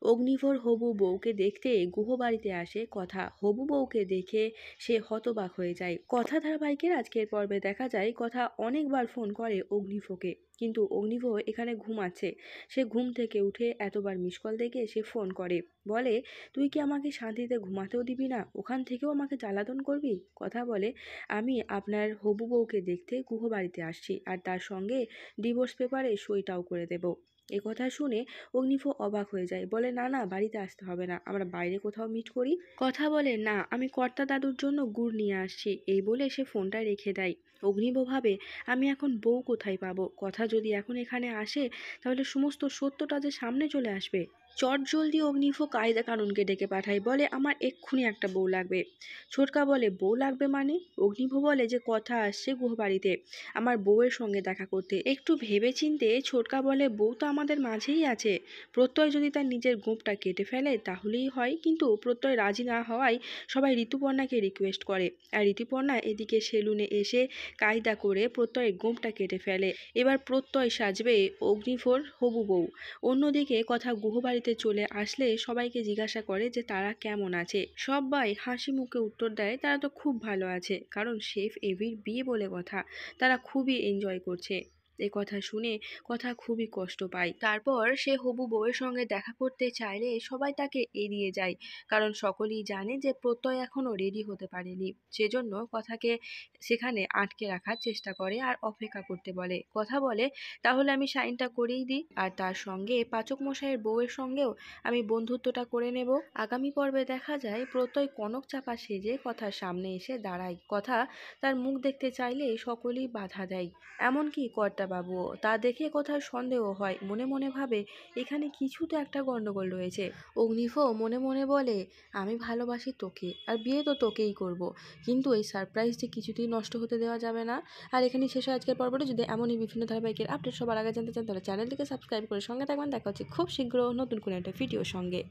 অগ্নিভর হবু বউকে দেখতে গুহবাড়িতে আসে কথা। হবু বউকে দেখে সে হতবাক হয়ে যায়। কথা ধারাবাহিকের আজকের পর্বে দেখা যায় কথা অনেকবার ফোন করে অগ্নিভকে, কিন্তু অগ্নিভ এখানে ঘুমাচ্ছে। সে ঘুম থেকে উঠে এতবার মিস কল দেখে সে ফোন করে, বলে তুই কি আমাকে শান্তিতে ঘুমাতেও দিবি না, ওখান থেকেও আমাকে জ্বালাতন করবি। কথা বলে আমি আপনার হবু বউকে দেখতে গুহবাড়িতে আসছি, আর তার সঙ্গে ডিভোর্স পেপারে সইটাও করে দেব। এ কথা শুনে অগ্নিভ অবাক হয়ে যায়, বলে না না, বাড়িতে আসতে হবে না, আমরা বাইরে কোথাও মিট করি। কথা বলে না, আমি কর্তা দাদুর জন্য গুড় নিয়ে আসছি। এই বলে সে ফোনটা রেখে দেয়। অগ্নিভ ভাবে আমি এখন বউ কোথায় পাবো। কথা যদি এখন এখানে আসে তাহলে সমস্ত সত্যটা যে সামনে চলে আসবে। চটজলদি অগ্নিভ কায়দা কানুনকে ডেকে পাঠায়, বলে আমার এক্ষুনি একটা বউ লাগবে। ছোটকা বলে বউ লাগবে মানে? অগ্নিভ বলে যে কথা আসছে গুহবাড়িতে আমার বউয়ের সঙ্গে দেখা করতে। একটু ভেবে চিনতে ছোটকা বলে বউ তো আমাদের মাঝেই আছে, প্রত্যয় যদি তার নিজের গোঁপটা কেটে ফেলে তাহলেই হয়। কিন্তু প্রত্যয় রাজি না হওয়ায় সবাই ঋতুপর্ণাকে রিকোয়েস্ট করে, আর ঋতুপর্ণা এদিকে সেলুনে এসে কায়দা করে প্রত্যয়ের গোঁপটা কেটে ফেলে। এবার প্রত্যয় সাজবে অগ্নিভর হবু বউ। অন্যদিকে কথা গুহবাড়িতে চলে আসলে সবাইকে জিজ্ঞাসা করে যে তারা কেমন আছে। সবাই হাসি মুখে উত্তর দেয় তারা তো খুব ভালো আছে, কারণ শেফ এভির বিয়ে বলে কথা, তারা খুবই এনজয় করছে। এ কথা শুনে কথা খুবই কষ্ট পায়। তারপর সে হবু বউয়ের সঙ্গে দেখা করতে চাইলে সবাই তাকে এড়িয়ে যায়, কারণ সকলেই জানে যে প্রত্যয় এখনো রেডি হতে পারেনি। সেজন্য কথাকে সেখানে আটকে রাখার চেষ্টা করে আর অপেক্ষা করতে বলে। কথা বলে তাহলে আমি সাইনটা করেই দিই, আর তার সঙ্গে পাচক মশাইয়ের বউয়ের সঙ্গেও আমি বন্ধুত্বটা করে নেব। আগামী পর্বে দেখা যায় প্রত্যয় কনক চাপা সেজে কথার সামনে এসে দাঁড়ায়। কথা তার মুখ দেখতে চাইলে সকলেই বাধা দেয়, এমনকি কর্তাবাবুও। তা দেখে কথার সন্দেহ হয়, মনে মনে ভাবে এখানে কিছু তো একটা গন্ডগোল রয়েছে। অগ্নিভ মনে মনে বলে আমি ভালোবাসি তোকে, আর বিয়ে তো তোকেই করব, কিন্তু এই সারপ্রাইজ যে কিছুতেই নষ্ট হতে দেওয়া যাবে না। আর এখানেই শেষ হয় আজকের পর্বটি। যদি এমনই বিভিন্ন ধারাবাহিকের আপডেট সবার আগে জানতে চান তাহলে চ্যানেলটিকে সাবস্ক্রাইব করে সঙ্গে থাকবেন। দেখা হচ্ছে খুব শীঘ্র নতুন কোনো একটা ভিডিওর সঙ্গে।